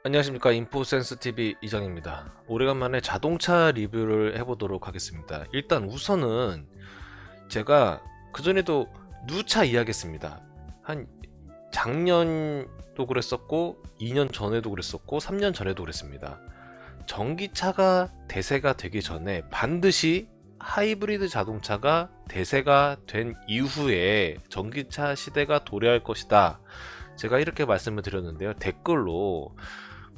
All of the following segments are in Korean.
안녕하십니까. 인포센스TV 이정입니다. 오래간만에 자동차 리뷰를 해보도록 하겠습니다. 일단 우선은 제가 그전에도 누차 이야기했습니다. 한 작년도 그랬었고 2년 전에도 그랬었고 3년 전에도 그랬습니다. 전기차가 대세가 되기 전에 반드시 하이브리드 자동차가 대세가 된 이후에 전기차 시대가 도래할 것이다. 제가 이렇게 말씀을 드렸는데요. 댓글로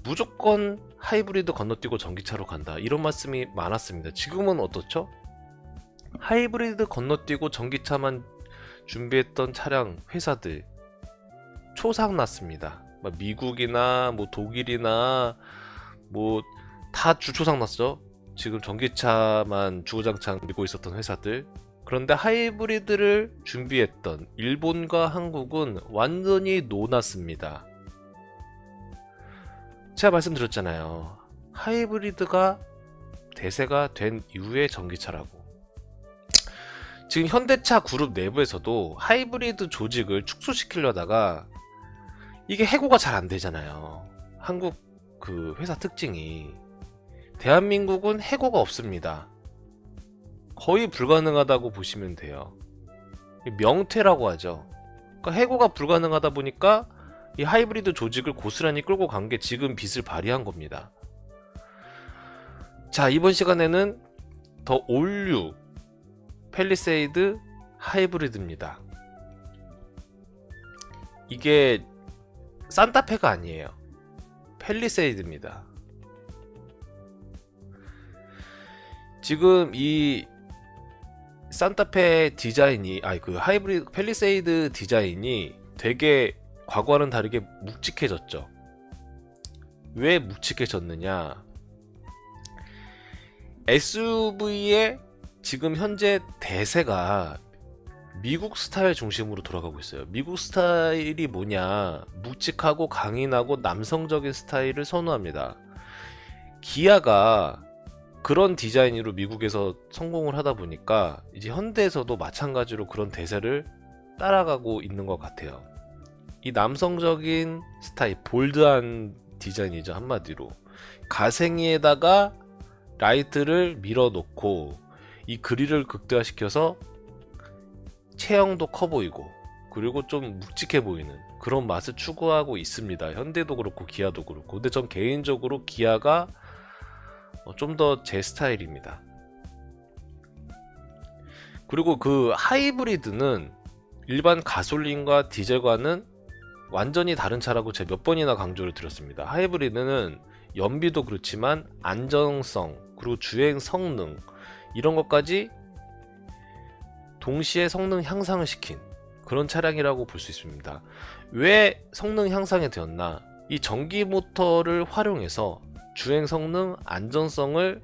무조건 하이브리드 건너뛰고 전기차로 간다, 이런 말씀이 많았습니다. 지금은 어떻죠? 하이브리드 건너뛰고 전기차만 준비했던 차량 회사들 초상났습니다. 미국이나 독일이나 다 주초상났죠. 지금 전기차만 주구장창 밀고 있었던 회사들. 그런데 하이브리드를 준비했던 일본과 한국은 완전히 노났습니다. 제가 말씀드렸잖아요. 하이브리드가 대세가 된 이후의 전기차라고. 지금 현대차 그룹 내부에서도 하이브리드 조직을 축소시키려다가 이게 해고가 잘 안 되잖아요. 한국 그 회사 특징이, 대한민국은 해고가 없습니다. 거의 불가능하다고 보시면 돼요. 명퇴라고 하죠. 그러니까 해고가 불가능하다 보니까 이 하이브리드 조직을 고스란히 끌고 간 게 지금 빛을 발휘한 겁니다. 자, 이번 시간에는 더 올류 팰리세이드 하이브리드입니다. 이게 산타페가 아니에요. 팰리세이드입니다. 지금 이 산타페 디자인이, 그 하이브리드 팰리세이드 디자인이 되게 과거와는 다르게 묵직해졌죠. 왜 묵직해졌느냐? SUV의 지금 현재 대세가 미국 스타일 중심으로 돌아가고 있어요. 미국 스타일이 뭐냐? 묵직하고 강인하고 남성적인 스타일을 선호합니다. 기아가 그런 디자인으로 미국에서 성공을 하다 보니까 이제 현대에서도 마찬가지로 그런 대세를 따라가고 있는 것 같아요. 이 남성적인 스타일, 볼드한 디자인이죠. 한마디로 가생이에다가 라이트를 밀어놓고 이 그릴을 극대화시켜서 체형도 커 보이고 그리고 좀 묵직해 보이는 그런 맛을 추구하고 있습니다. 현대도 그렇고 기아도 그렇고. 근데 전 개인적으로 기아가 좀 더 제 스타일입니다. 그리고 그 하이브리드는 일반 가솔린과 디젤과는 완전히 다른 차라고 제가 몇 번이나 강조를 드렸습니다. 하이브리드는 연비도 그렇지만 안정성, 그리고 주행 성능, 이런 것까지 동시에 성능 향상을 시킨 그런 차량이라고 볼 수 있습니다. 왜 성능 향상이 되었나? 이 전기 모터를 활용해서 주행 성능, 안전성을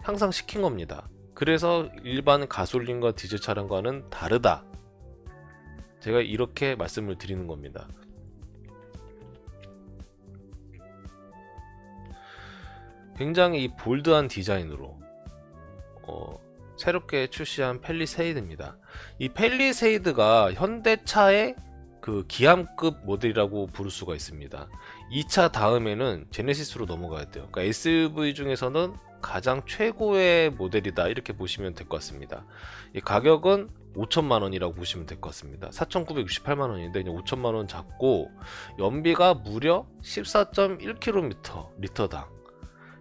향상시킨 겁니다. 그래서 일반 가솔린과 디젤 차량과는 다르다. 제가 이렇게 말씀을 드리는 겁니다. 굉장히 이 볼드한 디자인으로 새롭게 출시한 팰리세이드입니다. 이 팰리세이드가 현대차의 그 기함급 모델이라고 부를 수가 있습니다. 이 차 다음에는 제네시스로 넘어가야 돼요. 그러니까 SUV 중에서는 가장 최고의 모델이다, 이렇게 보시면 될 것 같습니다. 이 가격은 5천만원이라고 보시면 될 것 같습니다. 4,968만원인데 그냥 5천만원 잡고 연비가 무려 14.1km 리터당,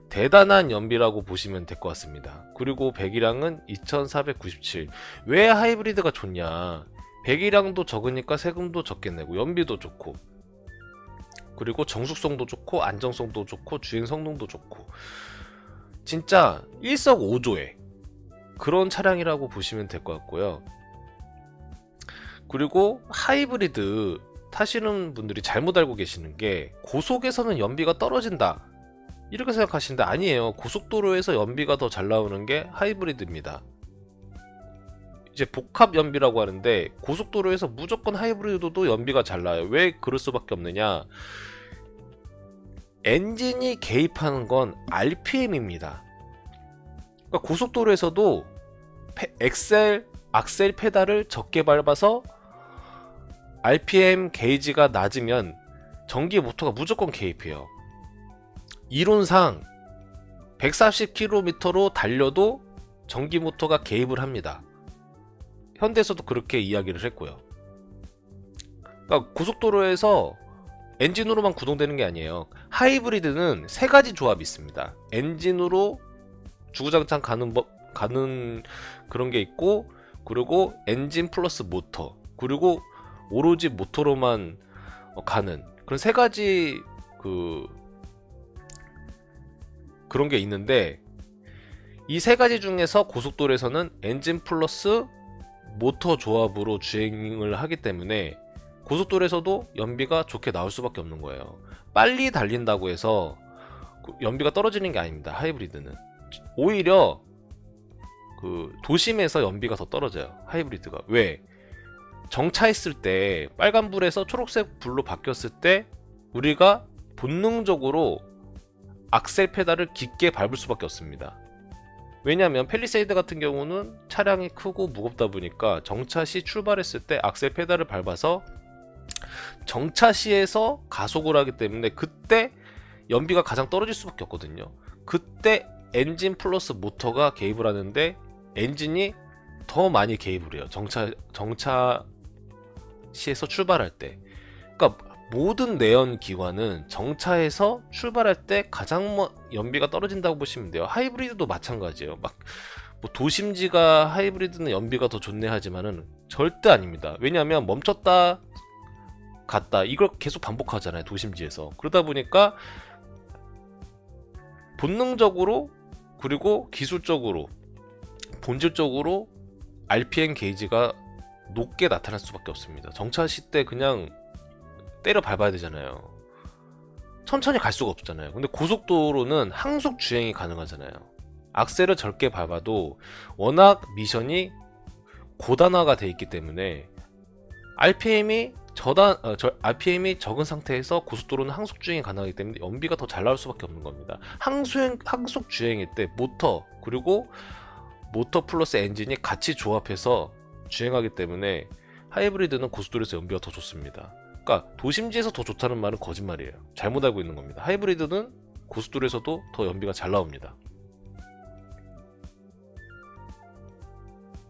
대단한 연비라고 보시면 될 것 같습니다. 그리고 배기량은 2497. 왜 하이브리드가 좋냐? 배기량도 적으니까 세금도 적게 내고 연비도 좋고, 그리고 정숙성도 좋고 안정성도 좋고 주행 성능도 좋고, 진짜 일석오조의 그런 차량이라고 보시면 될 것 같고요. 그리고 하이브리드 타시는 분들이 잘못 알고 계시는 게, 고속에서는 연비가 떨어진다 이렇게 생각하시는데 아니에요. 고속도로에서 연비가 더 잘 나오는 게 하이브리드입니다. 이제 복합 연비라고 하는데, 고속도로에서 무조건 하이브리드도 연비가 잘 나요. 왜 그럴 수밖에 없느냐? 엔진이 개입하는 건 RPM입니다. 그러니까 고속도로에서도 악셀 페달을 적게 밟아서 RPM 게이지가 낮으면 전기 모터가 무조건 개입해요. 이론상 140km로 달려도 전기 모터가 개입을 합니다. 현대에서도 그렇게 이야기를 했고요. 그러니까 고속도로에서 엔진으로만 구동되는 게 아니에요. 하이브리드는 세 가지 조합이 있습니다. 엔진으로 주구장창 가는 그런 게 있고, 그리고 엔진 플러스 모터, 그리고 오로지 모터로만 가는 그런 세 가지 그런 게 있는데, 이 세 가지 중에서 고속도로에서는 엔진 플러스 모터 조합으로 주행을 하기 때문에 고속도로에서도 연비가 좋게 나올 수밖에 없는 거예요. 빨리 달린다고 해서 연비가 떨어지는 게 아닙니다. 하이브리드는 오히려 도심에서 연비가 더 떨어져요. 하이브리드가. 왜? 정차했을 때 빨간불에서 초록색 불로 바뀌었을 때 우리가 본능적으로 악셀 페달을 깊게 밟을 수밖에 없습니다. 왜냐하면 팰리세이드 같은 경우는 차량이 크고 무겁다 보니까 정차 시 출발했을 때 악셀 페달을 밟아서 정차 시에서 가속을 하기 때문에 그때 연비가 가장 떨어질 수밖에 없거든요. 그때 엔진 플러스 모터가 개입을 하는데 엔진이 더 많이 개입을 해요. 정차 시에서 출발할 때. 그러니까 모든 내연 기관은 정차에서 출발할 때 가장 연비가 떨어진다고 보시면 돼요. 하이브리드도 마찬가지예요. 뭐 도심지가 하이브리드는 연비가 더 좋네 하지만은 절대 아닙니다. 왜냐하면 멈췄다 갔다 이걸 계속 반복하잖아요. 도심지에서. 그러다 보니까 본능적으로 그리고 기술적으로 본질적으로 RPM 게이지가 높게 나타날 수밖에 없습니다. 정차시 때 그냥 때려 밟아야 되잖아요. 천천히 갈 수가 없잖아요. 근데 고속도로는 항속 주행이 가능하잖아요. 악셀을 적게 밟아도 워낙 미션이 고단화가 돼 있기 때문에 RPM이 적은 상태에서 고속도로는 항속 주행이 가능하기 때문에 연비가 더 잘 나올 수밖에 없는 겁니다. 항속 주행일 때 모터 그리고 모터 플러스 엔진이 같이 조합해서 주행하기 때문에 하이브리드는 고속도로에서 연비가 더 좋습니다. 그러니까 도심지에서 더 좋다는 말은 거짓말이에요. 잘못 알고 있는 겁니다. 하이브리드는 고속도로에서도 더 연비가 잘 나옵니다.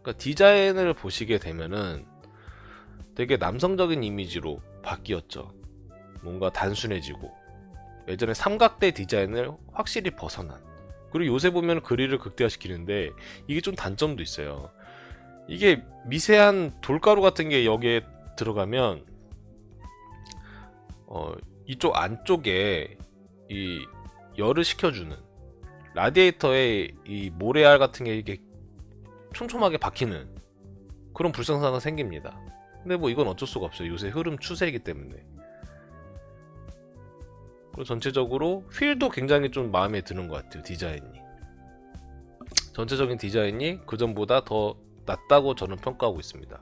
그러니까 디자인을 보시게 되면은 되게 남성적인 이미지로 바뀌었죠. 뭔가 단순해지고 예전에 삼각대 디자인을 확실히 벗어난. 그리고 요새 보면 그릴을 극대화시키는데 이게 좀 단점도 있어요. 이게 미세한 돌가루 같은 게 여기에 들어가면 이쪽 안쪽에 이 열을 식혀주는 라디에이터에 이 모래알 같은 게 이게 촘촘하게 박히는 그런 불상사가 생깁니다. 근데 뭐 이건 어쩔 수가 없어요. 요새 흐름 추세이기 때문에. 그리고 전체적으로 휠도 굉장히 좀 마음에 드는 것 같아요. 디자인이. 전체적인 디자인이 그전보다 더 낫다고 저는 평가하고 있습니다.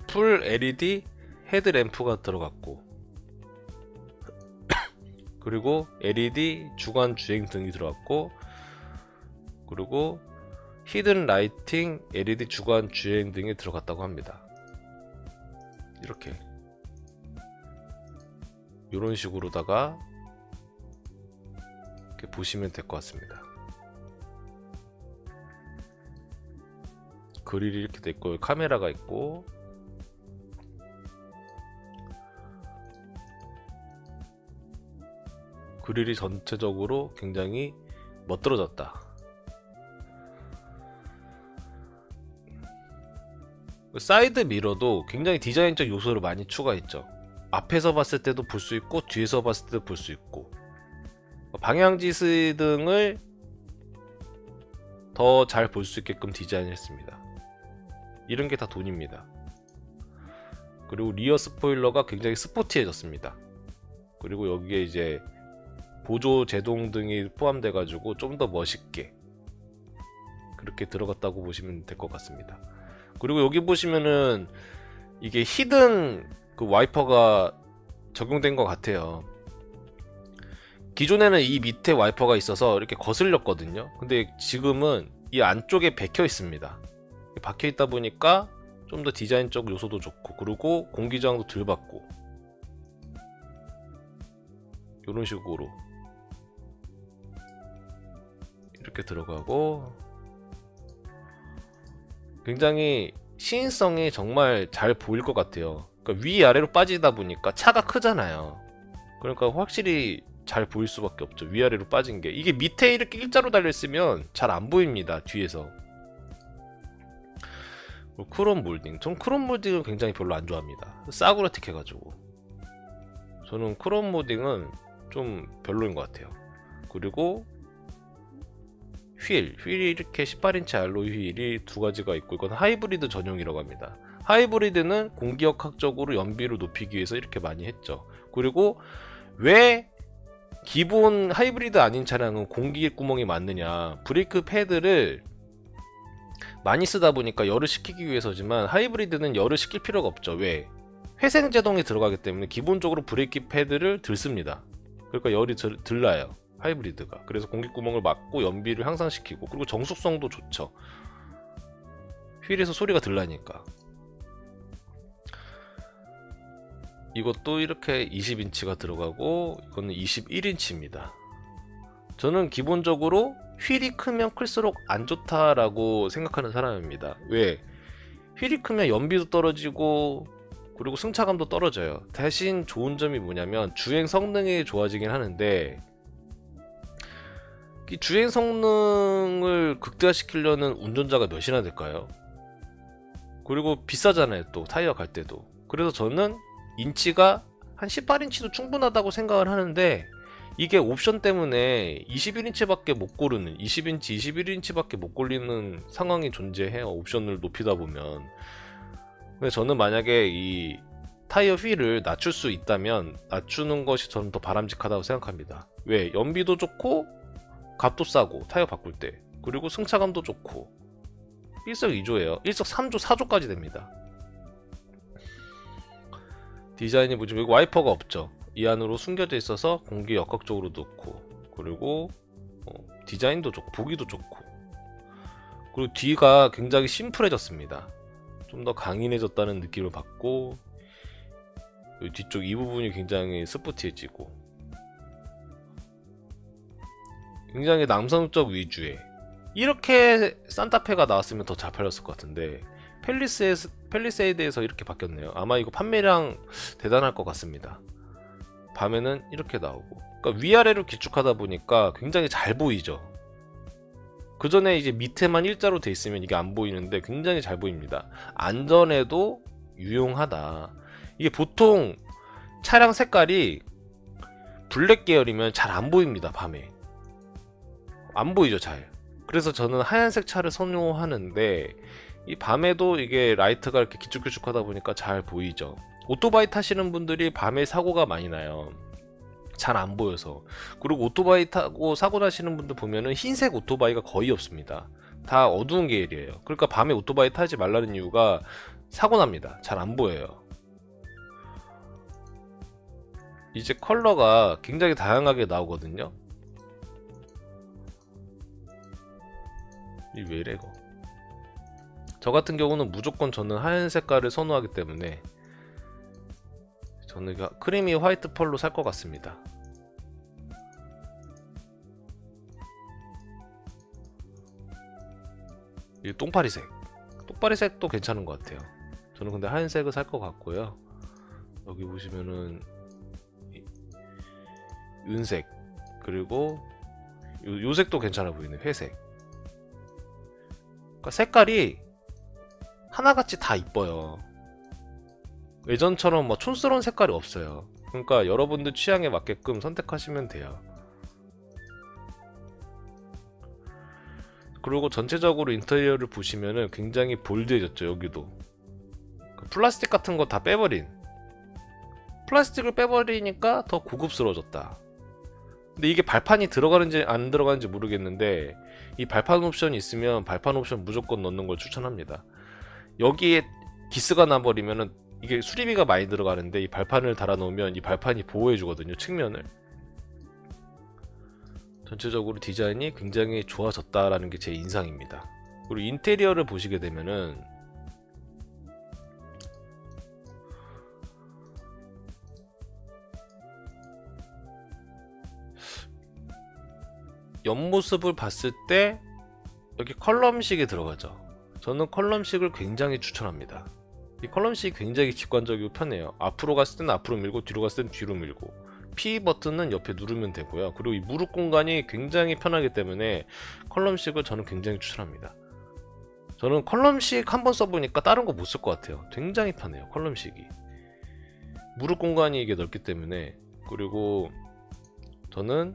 풀 LED 헤드램프가 들어갔고 그리고 LED 주간 주행 등이 들어갔고 그리고 히든 라이팅 LED 주간 주행 등이 들어갔다고 합니다. 이렇게 이런 식으로다가 이렇게 보시면 될 것 같습니다. 그릴이 이렇게 돼 있고 카메라가 있고 그릴이 전체적으로 굉장히 멋들어졌다. 사이드 미러도 굉장히 디자인적 요소를 많이 추가했죠. 앞에서 봤을 때도 볼 수 있고 뒤에서 봤을 때도 볼 수 있고 방향지시 등을 더 잘 볼 수 있게끔 디자인했습니다. 이런 게 다 돈입니다. 그리고 리어 스포일러가 굉장히 스포티해졌습니다. 그리고 여기에 이제 보조 제동 등이 포함돼 가지고 좀 더 멋있게 그렇게 들어갔다고 보시면 될 것 같습니다. 그리고 여기 보시면은 이게 히든 그 와이퍼가 적용된 것 같아요. 기존에는 이 밑에 와이퍼가 있어서 이렇게 거슬렸거든요. 근데 지금은 이 안쪽에 박혀 있습니다. 박혀 있다 보니까 좀 더 디자인적 요소도 좋고 그리고 공기저항도 덜 받고 이런 식으로 이렇게 들어가고, 굉장히 시인성이 정말 잘 보일 것 같아요. 그러니까 위아래로 빠지다 보니까 차가 크잖아요. 그러니까 확실히 잘 보일 수밖에 없죠. 위아래로 빠진 게. 이게 밑에 이렇게 일자로 달려있으면 잘 안 보입니다, 뒤에서. 크롬 몰딩. 전 크롬 몰딩을 굉장히 별로 안 좋아합니다. 싸구려틱 해가지고. 저는 크롬 몰딩은 좀 별로인 것 같아요. 그리고 휠이 이렇게 18인치 알로이 휠이 두 가지가 있고, 이건 하이브리드 전용이라고 합니다. 하이브리드는 공기역학적으로 연비를 높이기 위해서 이렇게 많이 했죠. 그리고 왜 기본 하이브리드 아닌 차량은 공기 구멍이 많느냐, 브레이크 패드를 많이 쓰다 보니까 열을 식히기 위해서지만 하이브리드는 열을 식힐 필요가 없죠. 왜? 회생 제동이 들어가기 때문에 기본적으로 브레이크 패드를 들습니다. 그러니까 열이 덜 나요, 하이브리드가. 그래서 공기 구멍을 막고 연비를 향상시키고, 그리고 정숙성도 좋죠. 휠에서 소리가 덜 나니까. 이것도 이렇게 20인치가 들어가고, 이거는 21인치입니다. 저는 기본적으로 휠이 크면 클수록 안 좋다라고 생각하는 사람입니다. 왜? 휠이 크면 연비도 떨어지고, 그리고 승차감도 떨어져요. 대신 좋은 점이 뭐냐면 주행 성능이 좋아지긴 하는데, 이 주행 성능을 극대화시키려는 운전자가 몇이나 될까요? 그리고 비싸잖아요, 또 타이어 갈 때도. 그래서 저는 인치가 한 18인치도 충분하다고 생각을 하는데, 이게 옵션 때문에 21인치밖에 못 고르는, 20인치, 21인치밖에 못 고르는 상황이 존재해요, 옵션을 높이다 보면. 근데 저는 만약에 이 타이어 휠을 낮출 수 있다면 낮추는 것이 저는 더 바람직하다고 생각합니다. 왜? 연비도 좋고 값도 싸고 타이어 바꿀 때, 그리고 승차감도 좋고, 일석이조예요. 일석삼조, 사조까지 됩니다. 디자인이 뭐지? 여기 와이퍼가 없죠. 이 안으로 숨겨져 있어서 공기 역학적으로 넣고, 그리고 디자인도 좋고 보기도 좋고, 그리고 뒤가 굉장히 심플해졌습니다. 좀 더 강인해졌다는 느낌을 받고, 뒤쪽 이 부분이 굉장히 스포티해지고, 굉장히 남성적 위주의, 이렇게 산타페가 나왔으면 더 잘 팔렸을 것 같은데 펠리세이드에서 이렇게 바뀌었네요. 아마 이거 판매량 대단할 것 같습니다. 밤에는 이렇게 나오고, 그러니까 위아래로 기축하다 보니까 굉장히 잘 보이죠. 그 전에 이제 밑에만 일자로 돼 있으면 이게 안 보이는데 굉장히 잘 보입니다. 안전에도 유용하다. 이게 보통 차량 색깔이 블랙 계열이면 잘 안 보입니다. 밤에 안 보이죠, 잘. 그래서 저는 하얀색 차를 선호하는데, 이 밤에도 이게 라이트가 이렇게 기쭉기쭉하다 보니까 잘 보이죠. 오토바이 타시는 분들이 밤에 사고가 많이 나요. 잘 안 보여서. 그리고 오토바이 타고 사고 나시는 분들 보면은 흰색 오토바이가 거의 없습니다. 다 어두운 계열이에요. 그러니까 밤에 오토바이 타지 말라는 이유가 사고 납니다. 잘 안 보여요. 이제 컬러가 굉장히 다양하게 나오거든요. 이 왜 이래 이거. 저 같은 경우는 무조건 저는 하얀 색깔을 선호하기 때문에 저는 크리미 화이트 펄로 살 것 같습니다. 이 똥파리색, 똥파리색도 괜찮은 것 같아요. 저는 근데 하얀색을 살 것 같고요. 여기 보시면은 은색, 그리고 요 색도 괜찮아 보이네, 회색. 그러니까 색깔이 하나같이 다 이뻐요. 예전처럼 뭐 촌스러운 색깔이 없어요. 그러니까 여러분들 취향에 맞게끔 선택하시면 돼요. 그리고 전체적으로 인테리어를 보시면은 굉장히 볼드해졌죠. 여기도 플라스틱 같은 거 다 빼버린, 플라스틱을 빼버리니까 더 고급스러워졌다. 근데 이게 발판이 들어가는지 안 들어가는지 모르겠는데, 이 발판 옵션이 있으면 발판 옵션 무조건 넣는 걸 추천합니다. 여기에 기스가 나버리면은 이게 수리비가 많이 들어가는데, 이 발판을 달아 놓으면 이 발판이 보호해 주거든요, 측면을. 전체적으로 디자인이 굉장히 좋아졌다라는 게 제 인상입니다. 그리고 인테리어를 보시게 되면은 옆모습을 봤을 때 여기 컬럼식이 들어가죠. 저는 컬럼식을 굉장히 추천합니다. 이 컬럼식이 굉장히 직관적이고 편해요. 앞으로 갔을 때는 앞으로 밀고 뒤로 갔을 때는 뒤로 밀고, P 버튼은 옆에 누르면 되고요. 그리고 이 무릎 공간이 굉장히 편하기 때문에 컬럼식을 저는 굉장히 추천합니다. 저는 컬럼식 한번 써보니까 다른 거 못 쓸 것 같아요. 굉장히 편해요, 컬럼식이. 무릎 공간이 이게 넓기 때문에. 그리고 저는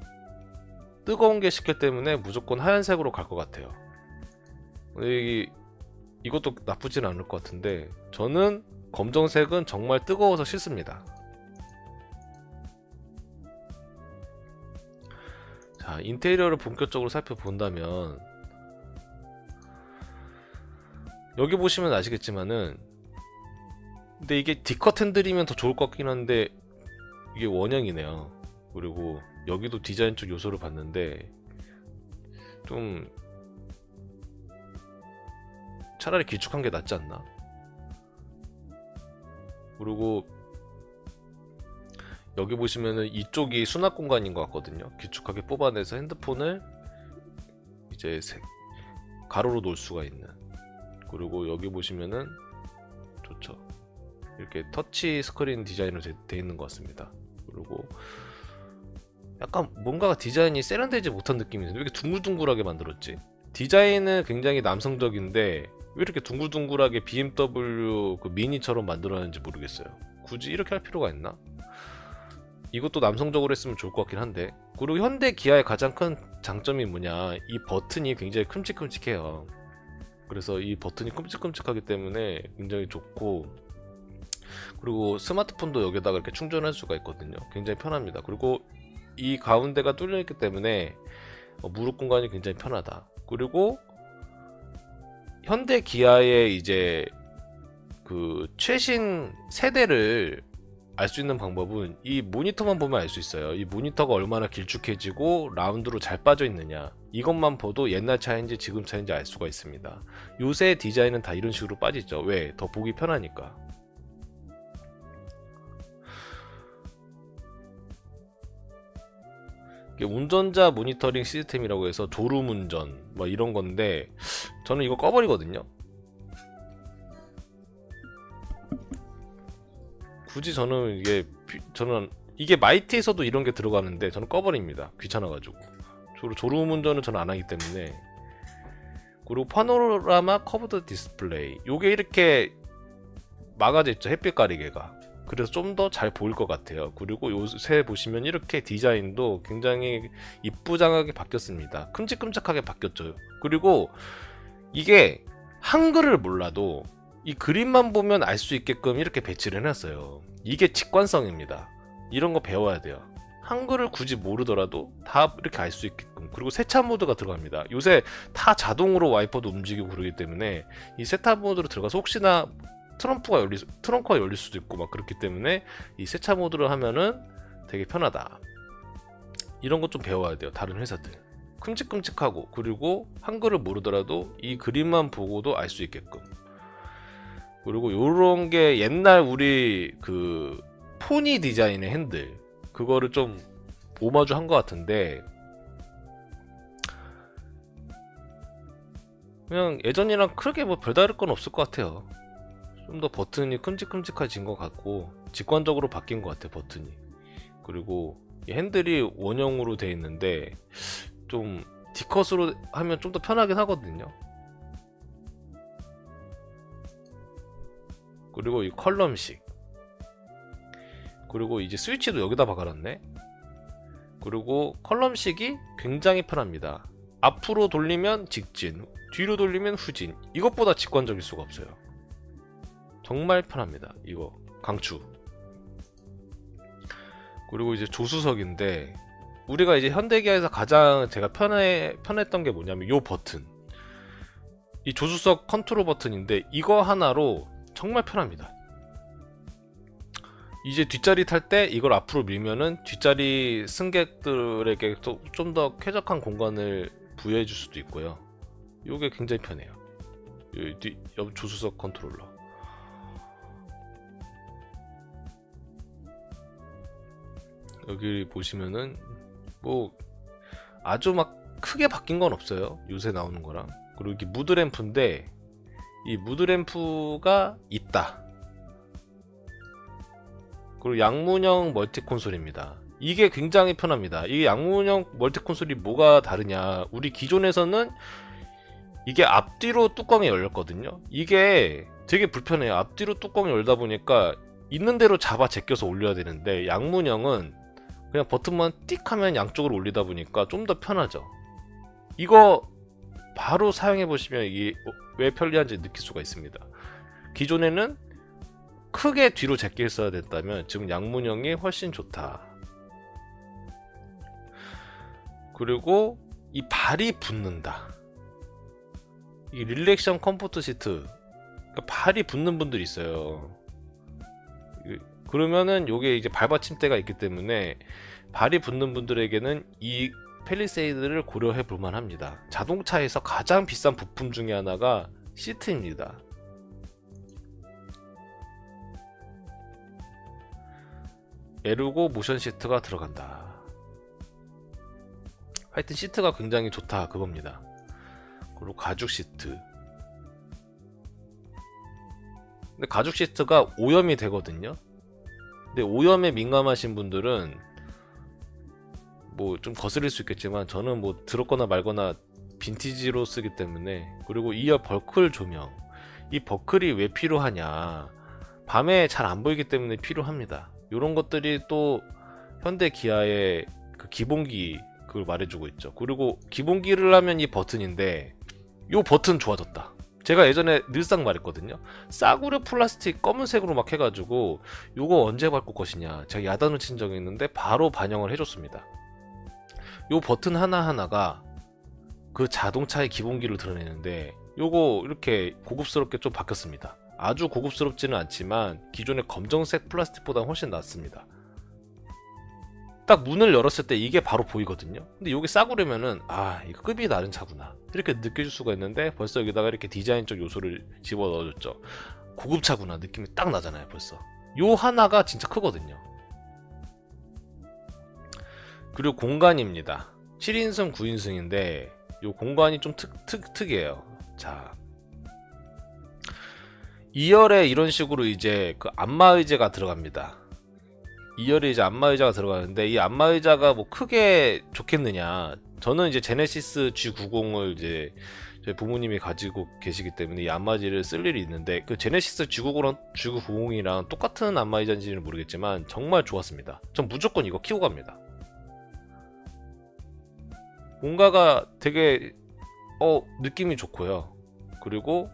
뜨거운 게 싫기 때문에 무조건 하얀색으로 갈 것 같아요. 이것도 나쁘진 않을 것 같은데 저는 검정색은 정말 뜨거워서 싫습니다. 자, 인테리어를 본격적으로 살펴본다면 여기 보시면 아시겠지만은, 근데 이게 D컷 핸들이면 더 좋을 것 같긴 한데 이게 원형이네요. 그리고 여기도 디자인 쪽 요소를 봤는데 좀 차라리 길쭉한 게 낫지 않나? 그리고 여기 보시면은 이쪽이 수납 공간인 것 같거든요. 길쭉하게 뽑아내서 핸드폰을 이제 가로로 놓을 수가 있는. 그리고 여기 보시면은 좋죠. 이렇게 터치 스크린 디자인으로 돼 있는 것 같습니다. 그리고 약간 뭔가가 디자인이 세련되지 못한 느낌이 드는데 왜 이렇게 둥글둥글하게 만들었지? 디자인은 굉장히 남성적인데 왜 이렇게 둥글둥글하게 BMW 그 미니처럼 만들었는지 모르겠어요. 굳이 이렇게 할 필요가 있나? 이것도 남성적으로 했으면 좋을 것 같긴 한데. 그리고 현대 기아의 가장 큰 장점이 뭐냐, 이 버튼이 굉장히 큼직큼직해요. 그래서 이 버튼이 큼직큼직하기 때문에 굉장히 좋고, 그리고 스마트폰도 여기다가 이렇게 충전할 수가 있거든요. 굉장히 편합니다. 그리고 이 가운데가 뚫려 있기 때문에 무릎 공간이 굉장히 편하다. 그리고 현대 기아의 이제 그 최신 세대를 알 수 있는 방법은 이 모니터만 보면 알 수 있어요. 이 모니터가 얼마나 길쭉해지고 라운드로 잘 빠져 있느냐, 이것만 봐도 옛날 차인지 지금 차인지 알 수가 있습니다. 요새 디자인은 다 이런 식으로 빠지죠. 왜? 더 보기 편하니까. 이게 운전자 모니터링 시스템이라고 해서 졸음운전 뭐 이런 건데 저는 이거 꺼버리거든요. 굳이 저는 이게 마이티에서도 이런 게 들어가는데 저는 꺼버립니다. 귀찮아가지고. 주로 졸음운전은 저는 안 하기 때문에. 그리고 파노라마 커브드 디스플레이, 요게 이렇게 막아져 있죠, 햇빛 가리개가. 그래서 좀 더 잘 보일 것 같아요. 그리고 요새 보시면 이렇게 디자인도 굉장히 이쁘장하게 바뀌었습니다. 큼직큼직하게 바뀌었죠. 그리고 이게 한글을 몰라도 이 그림만 보면 알 수 있게끔 이렇게 배치를 해놨어요. 이게 직관성입니다. 이런 거 배워야 돼요. 한글을 굳이 모르더라도 다 이렇게 알 수 있게끔. 그리고 세차 모드가 들어갑니다. 요새 다 자동으로 와이퍼도 움직이고 그러기 때문에 이 세차 모드로 들어가서 혹시나 트렁크가 열릴 수도 있고 막 그렇기 때문에 이 세차 모드를 하면은 되게 편하다. 이런 것 좀 배워야 돼요, 다른 회사들. 큼직큼직하고, 그리고 한글을 모르더라도 이 그림만 보고도 알 수 있게끔. 그리고 요런 게 옛날 우리 그 포니 디자인의 핸들, 그거를 좀 오마주 한 것 같은데, 그냥 예전이랑 크게 뭐 별다를 건 없을 것 같아요. 좀 더 버튼이 큼직큼직해진 것 같고 직관적으로 바뀐 것 같아요, 버튼이. 그리고 이 핸들이 원형으로 되어 있는데 좀 D컷으로 하면 좀 더 편하긴 하거든요. 그리고 이 컬럼식, 그리고 이제 스위치도 여기다 박아놨네. 그리고 컬럼식이 굉장히 편합니다. 앞으로 돌리면 직진, 뒤로 돌리면 후진. 이것보다 직관적일 수가 없어요. 정말 편합니다. 이거 강추. 그리고 이제 조수석인데, 우리가 이제 현대기아에서 가장 제가 편했던 게 뭐냐면 요 버튼, 이 조수석 컨트롤 버튼인데 이거 하나로 정말 편합니다. 이제 뒷자리 탈 때 이걸 앞으로 밀면은 뒷자리 승객들에게 좀 더 쾌적한 공간을 부여해 줄 수도 있고요. 이게 굉장히 편해요. 옆 조수석 컨트롤러. 여기 보시면은 뭐 아주 막 크게 바뀐 건 없어요. 요새 나오는 거랑. 그리고 이게 무드램프인데 이 무드램프가 있다. 그리고 양문형 멀티 콘솔입니다. 이게 굉장히 편합니다. 이 양문형 멀티 콘솔이 뭐가 다르냐, 우리 기존에서는 이게 앞뒤로 뚜껑이 열렸거든요. 이게 되게 불편해요. 앞뒤로 뚜껑이 열다 보니까 있는 대로 잡아 제껴서 올려야 되는데, 양문형은 그냥 버튼만 띡 하면 양쪽으로 올리다 보니까 좀 더 편하죠. 이거 바로 사용해 보시면 이게 왜 편리한지 느낄 수가 있습니다. 기존에는 크게 뒤로 제껴 있어야 됐다면 지금 양문형이 훨씬 좋다. 그리고 이 발이 붙는다. 이 릴렉션 컴포트 시트, 그러니까 발이 붙는 분들이 있어요. 그러면은 요게 이제 발받침대가 있기 때문에 발이 붙는 분들에게는 이 팰리세이드를 고려해 볼만 합니다. 자동차에서 가장 비싼 부품 중에 하나가 시트입니다. 에르고 모션 시트가 들어간다. 하여튼 시트가 굉장히 좋다 그겁니다. 그리고 가죽 시트. 근데 가죽 시트가 오염이 되거든요. 근데 오염에 민감하신 분들은 뭐 좀 거슬릴 수 있겠지만 저는 뭐 들었거나 말거나 빈티지로 쓰기 때문에. 그리고 2열 버클 조명, 이 버클이 왜 필요하냐, 밤에 잘 안 보이기 때문에 필요합니다. 이런 것들이 또 현대 기아의 그 기본기 그걸 말해주고 있죠. 그리고 기본기를 하면 이 버튼인데, 요 버튼 좋아졌다. 제가 예전에 늘상 말했거든요. 싸구려 플라스틱 검은색으로 막 해가지고 요거 언제 바꿀 것이냐, 제가 야단을 친 적이 있는데 바로 반영을 해줬습니다. 요 버튼 하나하나가 그 자동차의 기본기를 드러내는데 요거 이렇게 고급스럽게 좀 바뀌었습니다. 아주 고급스럽지는 않지만 기존의 검정색 플라스틱보다 훨씬 낫습니다. 딱 문을 열었을 때 이게 바로 보이거든요. 근데 요게 싸구려면은 아, 이거 급이 다른 차구나 이렇게 느껴질 수가 있는데, 벌써 여기다가 이렇게 디자인적 요소를 집어 넣어줬죠. 고급차구나 느낌이 딱 나잖아요. 벌써 요 하나가 진짜 크거든요. 그리고 공간입니다. 7인승 9인승인데 요 공간이 좀 특이해요. 자, 2열에 이런 식으로 이제 그 안마의자가 들어갑니다. 2열에 이제 안마의자가 들어가는데, 이 안마의자가 뭐 크게 좋겠느냐, 저는 이제 제네시스 G90을 이제 저희 부모님이 가지고 계시기 때문에 이 안마의자를 쓸 일이 있는데, 그 제네시스 G90이랑 똑같은 안마의자인지는 모르겠지만 정말 좋았습니다. 전 무조건 이거 키고 갑니다. 뭔가가 되게 느낌이 좋고요. 그리고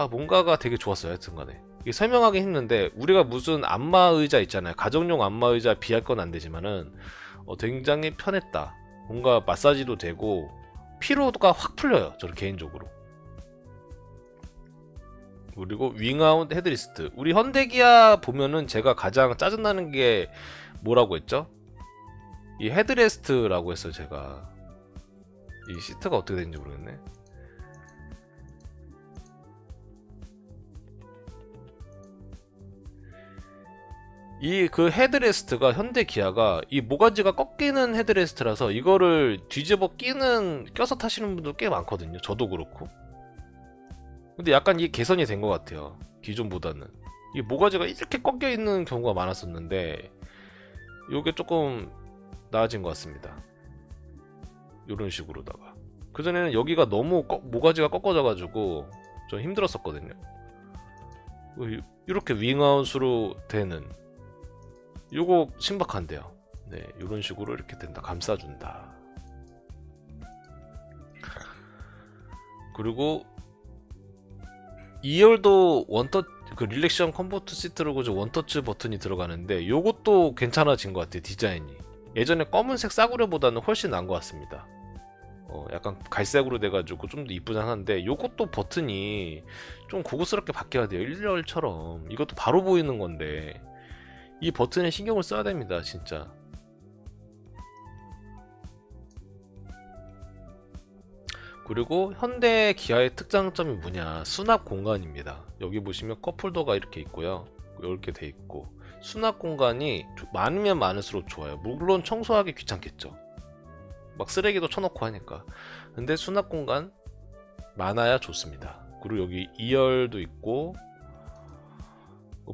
뭔가가 되게 좋았어요. 하여튼간에 이게 설명하기 힘든데, 우리가 무슨 안마의자 있잖아요. 가정용 안마의자 비할 건 안 되지만은 굉장히 편했다. 뭔가 마사지도 되고 피로가 확 풀려요. 저는 개인적으로. 그리고 윙아웃 헤드리스트. 우리 현대기아 보면은 제가 가장 짜증나는 게 뭐라고 했죠? 이 헤드레스트라고 했어요. 제가 이 시트가 어떻게 되는지 모르겠네. 이 그 헤드레스트가 현대 기아가 이 모가지가 꺾이는 헤드레스트라서 이거를 뒤집어 껴서 타시는 분들 꽤 많거든요. 저도 그렇고. 근데 약간 이게 개선이 된 것 같아요. 기존보다는. 이 모가지가 이렇게 꺾여 있는 경우가 많았었는데 요게 조금 나아진 것 같습니다. 요런 식으로다가. 그전에는 여기가 너무 모가지가 꺾어져 가지고 좀 힘들었었거든요. 이렇게 윙아웃으로 되는 요거 신박한데요. 네, 요런 식으로 이렇게 된다. 감싸준다. 그리고 2열도 그 릴렉션 컴포트 시트라고 원터치 버튼이 들어가는데 요것도 괜찮아진 것 같아요. 디자인이 예전에 검은색 싸구려보다는 훨씬 나은 것 같습니다. 약간 갈색으로 돼가지고 좀 더 이쁘긴 한데, 요것도 버튼이 좀 고급스럽게 바뀌어야 돼요. 1열처럼 이것도 바로 보이는 건데 이 버튼에 신경을 써야 됩니다. 진짜. 그리고 현대 기아의 특장점이 뭐냐, 수납 공간입니다. 여기 보시면 컵홀더가 이렇게 있고요. 이렇게 돼 있고, 수납 공간이 많으면 많을수록 좋아요. 물론 청소하기 귀찮겠죠. 막 쓰레기도 쳐놓고 하니까. 근데 수납 공간 많아야 좋습니다. 그리고 여기 2열도 있고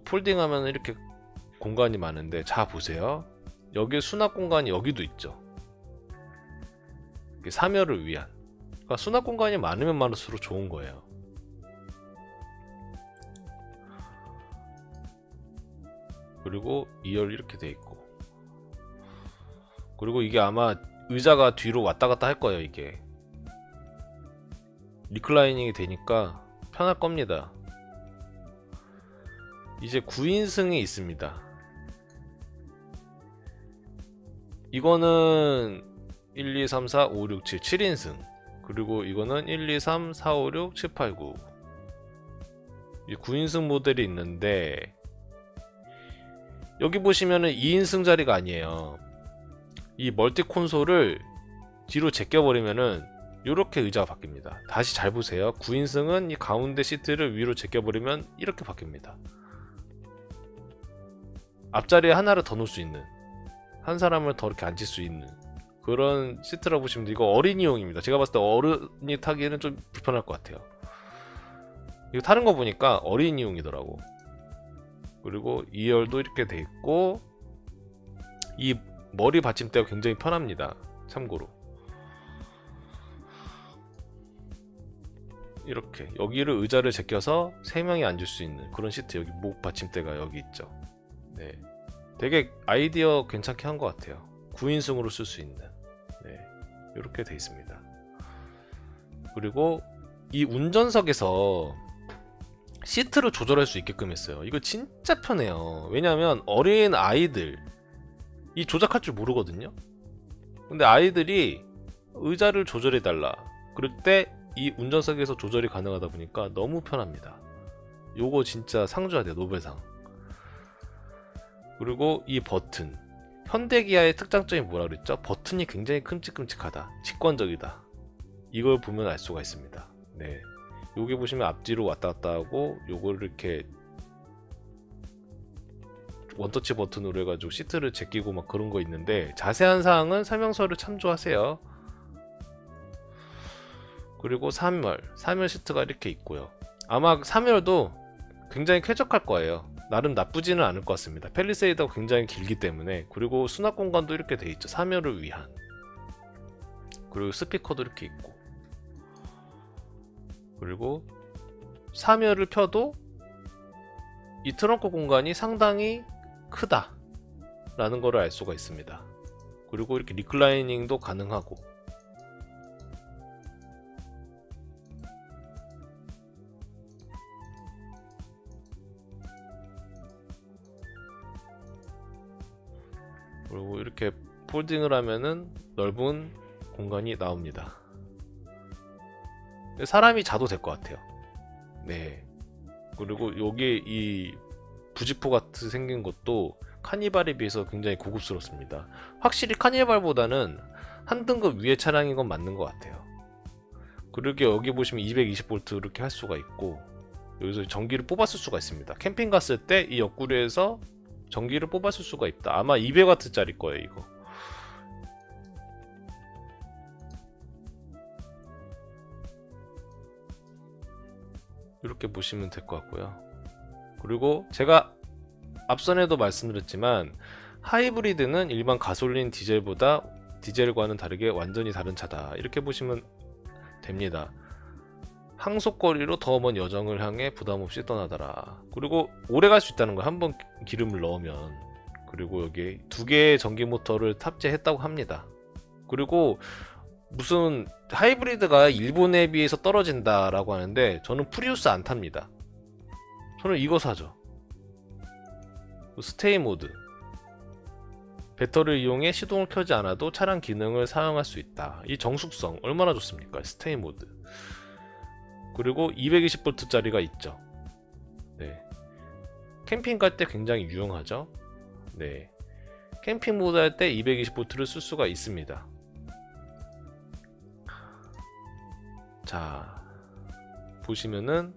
폴딩하면 이렇게 공간이 많은데, 자 보세요. 여기 수납 공간이 여기도 있죠. 3열을 위한. 그러니까 수납 공간이 많으면 많을수록 좋은 거예요. 그리고 2열 이렇게 돼 있고, 그리고 이게 아마 의자가 뒤로 왔다 갔다 할 거예요. 이게 리클라이닝이 되니까 편할 겁니다. 이제 9인승이 있습니다. 이거는 1, 2, 3, 4, 5, 6, 7, 7인승. 그리고 이거는 1, 2, 3, 4, 5, 6, 7, 8, 9. 이 9인승 모델이 있는데, 여기 보시면은 2인승 자리가 아니에요. 이 멀티 콘솔을 뒤로 제껴버리면은 이렇게 의자가 바뀝니다. 다시 잘 보세요. 9인승은 이 가운데 시트를 위로 제껴버리면 이렇게 바뀝니다. 앞자리에 하나를 더 놓을 수 있는, 한 사람을 더 이렇게 앉힐 수 있는 그런 시트라고 보시면 돼요. 이거 어린이용입니다. 제가 봤을 때 어른이 타기에는 좀 불편할 것 같아요. 이거 타는 거 보니까 어린이용이더라고. 그리고 2열도 이렇게 돼 있고, 이 머리 받침대가 굉장히 편합니다. 참고로 이렇게 여기를 의자를 제껴서 3명이 앉을 수 있는 그런 시트, 여기 목 받침대가 여기 있죠. 네, 되게 아이디어 괜찮게 한 것 같아요. 9인승으로 쓸 수 있는. 네, 이렇게 돼 있습니다. 그리고 이 운전석에서 시트를 조절할 수 있게끔 했어요. 이거 진짜 편해요. 왜냐하면 어린 아이들 이 조작할 줄 모르거든요. 근데 아이들이 의자를 조절해 달라 그럴 때 이 운전석에서 조절이 가능하다 보니까 너무 편합니다. 요거 진짜 상 줘야 돼요. 노벨상. 그리고 이 버튼, 현대기아의 특장점이 뭐라 그랬죠? 버튼이 굉장히 큼직큼직하다, 직관적이다. 이걸 보면 알 수가 있습니다. 네, 여기 보시면 앞뒤로 왔다 갔다 하고, 요걸 이렇게 원터치 버튼으로 해가지고 시트를 제끼고 막 그런 거 있는데, 자세한 사항은 설명서를 참조하세요. 그리고 3열 시트가 이렇게 있고요. 아마 3열도 굉장히 쾌적할 거예요. 나름 나쁘지는 않을 것 같습니다. 팰리세이드가 굉장히 길기 때문에. 그리고 수납 공간도 이렇게 돼 있죠. 3열을 위한. 그리고 스피커도 이렇게 있고, 그리고 3열을 펴도 이 트렁크 공간이 상당히 크다 라는 거를 알 수가 있습니다. 그리고 이렇게 리클라이닝도 가능하고, 그리고 이렇게 폴딩을 하면은 넓은 공간이 나옵니다. 사람이 자도 될 것 같아요. 네. 그리고 여기 이 부지포 같이 생긴 것도 카니발에 비해서 굉장히 고급스럽습니다. 확실히 카니발보다는 한 등급 위의 차량인 건 맞는 것 같아요. 그리고 여기 보시면 220V 이렇게 할 수가 있고, 여기서 전기를 뽑았을 수가 있습니다. 캠핑 갔을 때 이 옆구리에서 전기를 뽑았을 수가 있다. 아마 200W 짜리 거예요, 이거. 이렇게 보시면 될 것 같고요. 그리고 제가 앞선에도 말씀드렸지만, 하이브리드는 일반 가솔린 디젤과는 다르게 완전히 다른 차다, 이렇게 보시면 됩니다. 항속거리로 더 먼 여정을 향해 부담없이 떠나더라. 그리고 오래 갈 수 있다는 거예요, 한번 기름을 넣으면. 그리고 여기 2개의 전기 모터를 탑재했다고 합니다. 그리고 무슨 하이브리드가 일본에 비해서 떨어진다라고 하는데, 저는 프리우스 안 탑니다. 저는 이거 사죠. 스테이 모드, 배터리를 이용해 시동을 켜지 않아도 차량 기능을 사용할 수 있다. 이 정숙성 얼마나 좋습니까? 스테이 모드. 그리고 220V 짜리가 있죠. 네, 캠핑 갈 때 굉장히 유용하죠. 네, 캠핑 모드 할 때 220V를 쓸 수가 있습니다. 자, 보시면은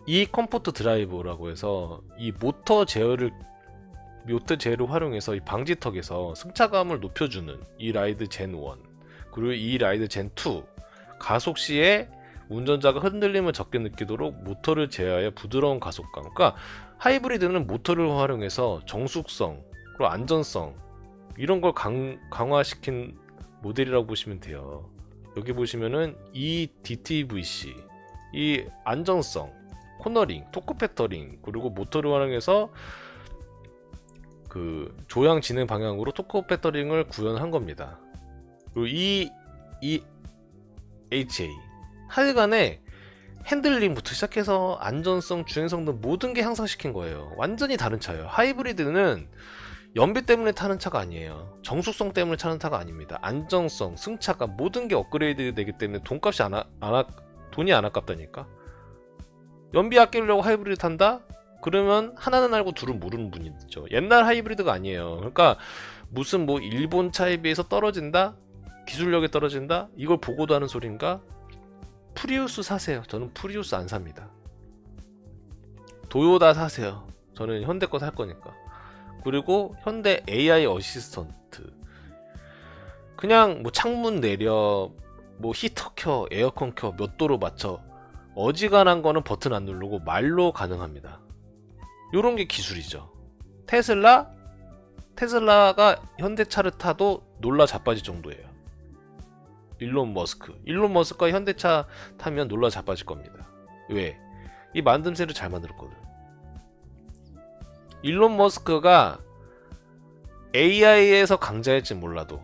이 컴포트 드라이브라고 해서 이 모터 제어를 요트 젤을 활용해서 이 방지턱에서 승차감을 높여주는 이 라이드 젠 1, 그리고 이 라이드 젠 2, 가속 시에 운전자가 흔들림을 적게 느끼도록 모터를 제어하여 부드러운 가속감. 그러니까 하이브리드는 모터를 활용해서 정숙성 그리고 안전성 이런 걸 강화시킨 모델이라고 보시면 돼요. 여기 보시면은 이 DTVC, 이 안정성, 코너링, 토크 팩터링, 그리고 모터를 활용해서 그 조향 진행 방향으로 토크 팩터링을 구현한 겁니다. 그리고 이 HA 하여간에 핸들링부터 시작해서 안전성, 주행성 등 모든 게 향상시킨 거예요. 완전히 다른 차예요. 하이브리드는 연비 때문에 타는 차가 아니에요. 정숙성 때문에 타는 차가 아닙니다. 안정성, 승차감 모든 게 업그레이드 되기 때문에 돈이 안 아깝다니까. 연비 아끼려고 하이브리드 탄다? 그러면 하나는 알고 둘은 모르는 분이 있죠. 옛날 하이브리드가 아니에요. 그러니까 무슨 뭐 일본 차에 비해서 떨어진다? 기술력이 떨어진다? 이걸 보고도 하는 소린가? 프리우스 사세요. 저는 프리우스 안 삽니다. 도요타 사세요. 저는 현대 거 살 거니까. 그리고 현대 AI 어시스턴트, 그냥 뭐 창문 내려, 뭐 히터 켜, 에어컨 켜, 몇 도로 맞춰, 어지간한 거는 버튼 안 누르고 말로 가능합니다. 요런 게 기술이죠. 테슬라가 현대차를 타도 놀라 자빠질 정도예요. 일론 머스크가 현대차 타면 놀라 자빠질 겁니다. 왜? 이 만듦새를 잘 만들었거든. 일론 머스크가 AI에서 강자일지 몰라도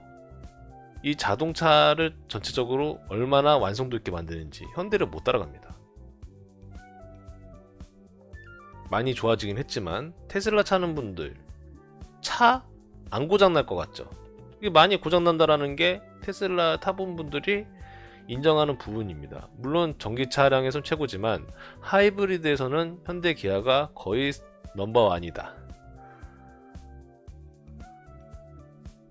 이 자동차를 전체적으로 얼마나 완성도 있게 만드는지 현대를 못 따라갑니다. 많이 좋아지긴 했지만 테슬라 차는 분들 차 안 고장날 것 같죠? 이게 많이 고장난다라는 게 테슬라 타본 분들이 인정하는 부분입니다. 물론 전기 차량에선 최고지만 하이브리드에서는 현대 기아가 거의 넘버원이다.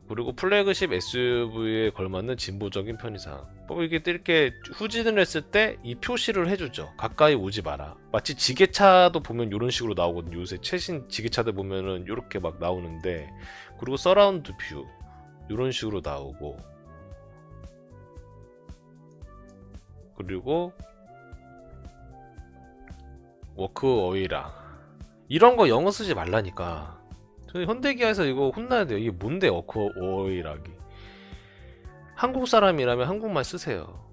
그리고 플래그십 SUV에 걸맞는 진보적인 편의상. 이게 이렇게 후진을 했을 때 이 표시를 해주죠. 가까이 오지 마라. 마치 지게차도 보면 이런 식으로 나오거든요. 요새 최신 지게차들 보면은 이렇게 막 나오는데, 그리고 서라운드 뷰 이런 식으로 나오고, 그리고 워크어웨이라 이런 거 영어 쓰지 말라니까. 저희 현대기아에서 이거 혼나야 돼요. 이게 뭔데 워크어웨이라기. 한국 사람이라면 한국말 쓰세요.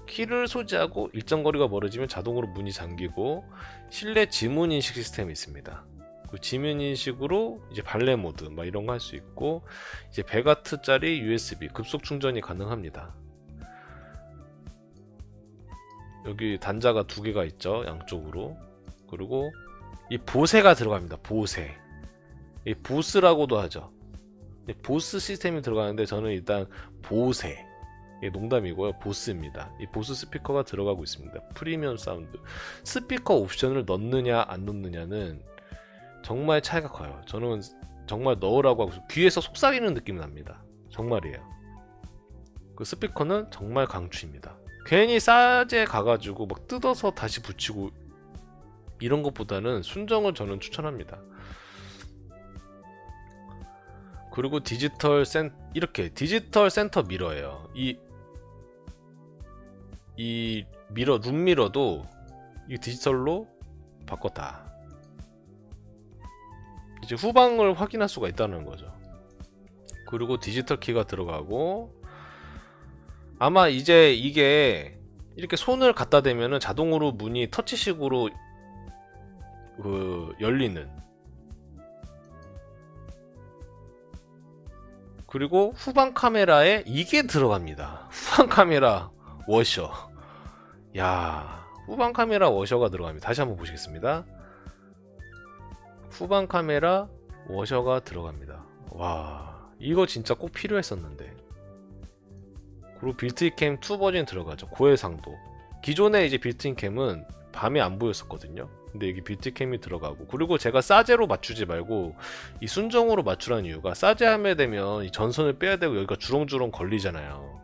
키를 소지하고 일정 거리가 멀어지면 자동으로 문이 잠기고 실내 지문 인식 시스템이 있습니다. 그 지문 인식으로 이제 발레 모드 막 이런 거 할 수 있고, 이제 100W짜리 USB 급속 충전이 가능합니다. 여기 단자가 2개가 있죠, 양쪽으로. 그리고 이 보세가 들어갑니다. 보세. 이 보스라고도 하죠. 보스 시스템이 들어가는데 저는 일단 보세, 농담이고요, 보스입니다. 이 보스 스피커가 들어가고 있습니다. 프리미엄 사운드. 스피커 옵션을 넣느냐 안 넣느냐는 정말 차이가 커요. 저는 정말 넣으라고 하고 귀에서 속삭이는 느낌이 납니다. 정말이에요. 그 스피커는 정말 강추입니다. 괜히 싸제 가가지고 막 뜯어서 다시 붙이고 이런 것보다는 순정을 저는 추천합니다. 그리고 이렇게 디지털 센터 미러예요. 이 미러, 룸미러도 이 디지털로 바꿨다. 이제 후방을 확인할 수가 있다는 거죠. 그리고 디지털 키가 들어가고, 아마 이제 이게 이렇게 손을 갖다 대면은 자동으로 문이 터치식으로 열리는. 그리고 후방 카메라에 이게 들어갑니다. 후방 카메라 워셔. 야, 후방 카메라 워셔가 들어갑니다. 다시 한번 보시겠습니다. 후방 카메라 워셔가 들어갑니다. 와, 이거 진짜 꼭 필요했었는데. 그리고 빌트인 캠 2 버전 들어가죠. 고해상도. 기존에 이제 빌트인 캠은 밤에 안 보였었거든요. 근데 여기 빌트 캠이 들어가고, 그리고 제가 사제로 맞추지 말고 이 순정으로 맞추라는 이유가, 사제 하면 되면 이 전선을 빼야 되고 여기가 주렁주렁 걸리잖아요.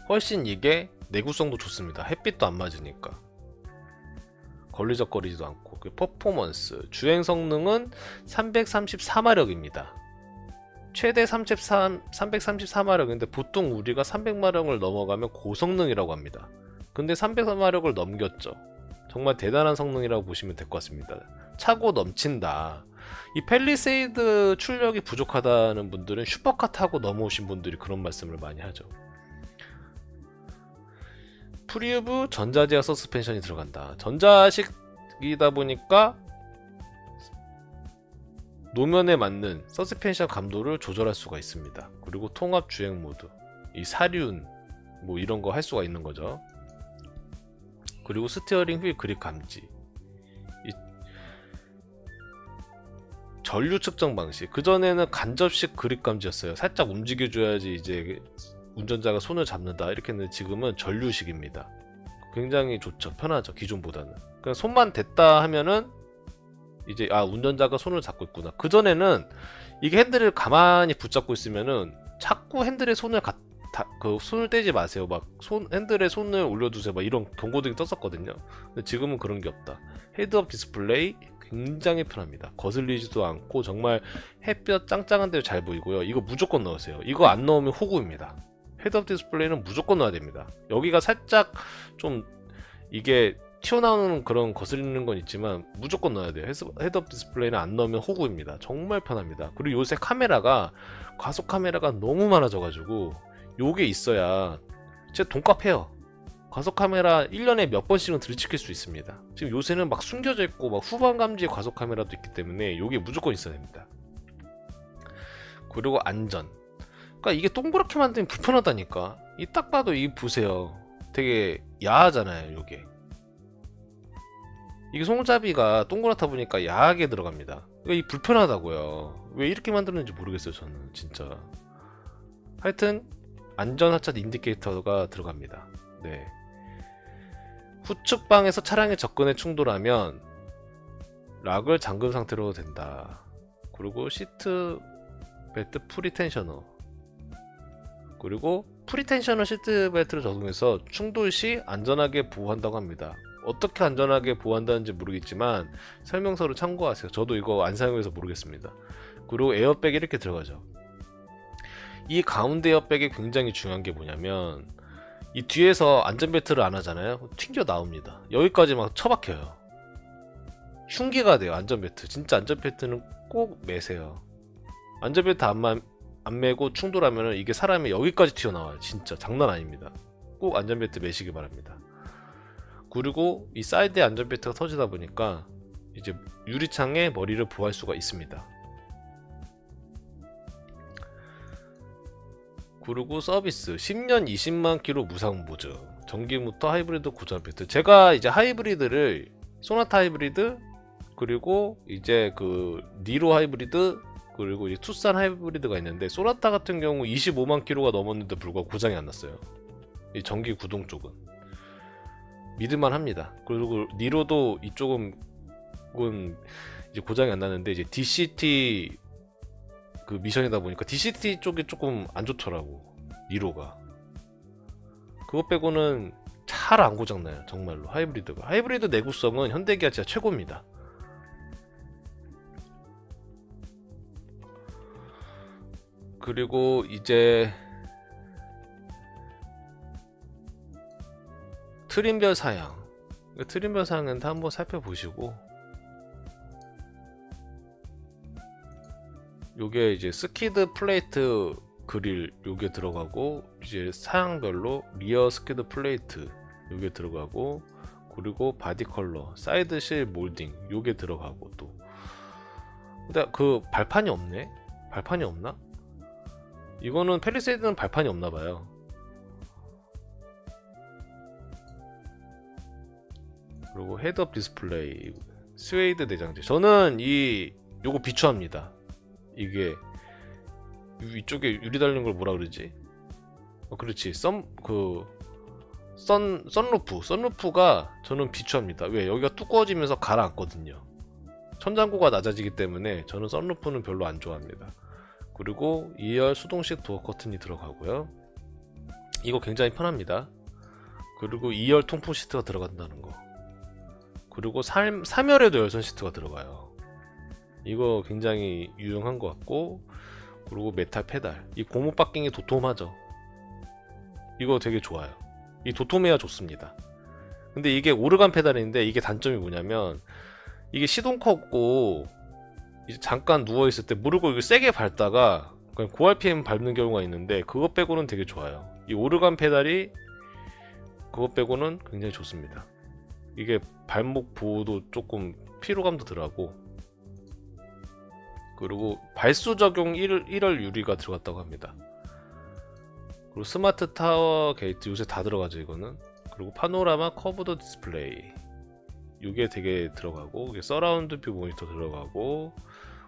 훨씬 이게 내구성도 좋습니다. 햇빛도 안 맞으니까. 걸리적거리지도 않고. 퍼포먼스 주행 성능은 334마력입니다. 최대 334마력인데 보통 우리가 300마력을 넘어가면 고성능이라고 합니다. 근데 304마력을 넘겼죠. 정말 대단한 성능이라고 보시면 될 것 같습니다. 차고 넘친다. 이 팰리세이드 출력이 부족하다는 분들은 슈퍼카 타고 넘어오신 분들이 그런 말씀을 많이 하죠. 프리우브 전자제어 서스펜션이 들어간다. 전자식이다 보니까 노면에 맞는 서스펜션 감도를 조절할 수가 있습니다. 그리고 통합 주행 모드, 이 사륜 뭐 이런 거 할 수가 있는 거죠. 그리고 스티어링 휠 그립 감지, 이 전류 측정 방식. 그전에는 간접식 그립 감지였어요. 살짝 움직여줘야지 이제 운전자가 손을 잡는다 이렇게 했는데 지금은 전류식입니다. 굉장히 좋죠. 편하죠. 기존보다는. 그냥 손만 댔다 하면은 이제 운전자가 손을 잡고 있구나. 그전에는 이게 핸들을 가만히 붙잡고 있으면은 자꾸 핸들에 손을 손을 떼지 마세요. 막 핸들에 손을 올려두세요. 막 이런 경고등이 떴었거든요. 근데 지금은 그런 게 없다. 헤드업 디스플레이 굉장히 편합니다. 거슬리지도 않고 정말 햇볕 짱짱한 데로 잘 보이고요. 이거 무조건 넣으세요. 이거 안 넣으면 호구입니다. 헤드업 디스플레이는 무조건 넣어야 됩니다. 여기가 살짝 좀 이게 튀어나오는 그런 거슬리는 건 있지만 무조건 넣어야 돼요. 헤드업 디스플레이는 안 넣으면 호구입니다. 정말 편합니다. 그리고 요새 카메라가 과속 카메라가 너무 많아져가지고 요게 있어야 진짜 돈값해요. 과속 카메라 1년에 몇 번씩은 들이칠 수 있습니다. 지금 요새는 막 숨겨져 있고 막 후방 감지 과속 카메라도 있기 때문에 요게 무조건 있어야 됩니다. 그리고 안전. 그러니까 이게 동그랗게 만들면 불편하다니까. 이 딱 봐도 이 보세요. 되게 야하잖아요. 요게. 이게 손잡이가 동그랗다 보니까 야하게 들어갑니다. 이 불편하다고요. 왜 이렇게 만들었는지 모르겠어요. 저는 진짜. 하여튼 안전 하차 인디케이터가 들어갑니다. 네. 후측방에서 차량에 접근해 충돌하면 락을 잠금 상태로 된다. 그리고 시트 벨트 프리텐셔너, 그리고 프리텐셔너 시트 벨트를 적용해서 충돌 시 안전하게 보호한다고 합니다. 어떻게 안전하게 보호한다는지 모르겠지만 설명서를 참고하세요. 저도 이거 안 사용해서 모르겠습니다. 그리고 에어백이 이렇게 들어가죠. 이 가운데 에어백이 굉장히 중요한 게 뭐냐면 이 뒤에서 안전벨트를 안 하잖아요. 튕겨 나옵니다. 여기까지 막 처박혀요. 흉기가 돼요. 안전벨트. 진짜 안전벨트는 꼭 매세요. 안전벨트 안 매고 충돌하면 이게 사람이 여기까지 튀어나와요. 진짜 장난 아닙니다. 꼭 안전벨트 매시기 바랍니다. 그리고 이 사이드에 안전벨트가 터지다 보니까 이제 유리창에 머리를 보호할 수가 있습니다. 그리고 서비스 10년 20만 킬로 무상 보증, 전기모터 하이브리드 고장 벨트. 제가 이제 하이브리드를 소나타 하이브리드, 그리고 이제 그 니로 하이브리드, 그리고 이제 투싼 하이브리드가 있는데 소나타 같은 경우 25만 킬로가 넘었는데 불구하고 고장이 안 났어요. 이 전기 구동 쪽은 믿을만 합니다. 그리고 니로도 이쪽은 이제 고장이 안 나는데 이제 DCT 그 미션이다 보니까 DCT 쪽이 조금 안 좋더라고. 니로가. 그것 빼고는 잘 안 고장나요. 정말로 하이브리드가. 하이브리드 내구성은 현대기아 진짜 최고입니다. 그리고 이제 트림별 사양. 트림별 사양은 한번 살펴보시고, 요게 이제 스키드 플레이트 그릴 요게 들어가고, 이제 사양별로 리어 스키드 플레이트 요게 들어가고, 그리고 바디 컬러, 사이드 실 몰딩 요게 들어가고, 또 근데 그 발판이 없네? 발판이 없나? 이거는 팰리세이드는 발판이 없나봐요. 그리고 헤드업 디스플레이, 스웨이드 내장재. 저는 요거 비추합니다. 이게 위쪽에 유리 달린 걸 뭐라 그러지? 그렇지. 썬루프가 저는 비추합니다. 왜? 여기가 두꺼워지면서 가라앉거든요. 천장고가 낮아지기 때문에 저는 썬루프는 별로 안 좋아합니다. 그리고 2열 수동식 도어 커튼이 들어가고요. 이거 굉장히 편합니다. 그리고 2열 통풍 시트가 들어간다는 거. 그리고 3열에도 열선 시트가 들어가요. 이거 굉장히 유용한 것 같고, 그리고 메탈 페달, 이 고무 바킹이 도톰하죠. 이거 되게 좋아요. 이 도톰해야 좋습니다. 근데 이게 오르간 페달인데 이게 단점이 뭐냐면 이게 시동커 없고 이제 잠깐 누워있을 때 무릎을 이거 세게 밟다가 그냥 고RPM 밟는 경우가 있는데, 그것 빼고는 되게 좋아요. 이 오르간 페달이 그것 빼고는 굉장히 좋습니다. 이게 발목 보호도 조금 피로감도 덜하고, 그리고 발수 적용 1열 유리가 들어갔다고 합니다. 그리고 스마트 타워 게이트 요새 다 들어가죠 이거는. 그리고 파노라마 커브드 디스플레이 이게 되게 들어가고, 이게 서라운드 뷰 모니터 들어가고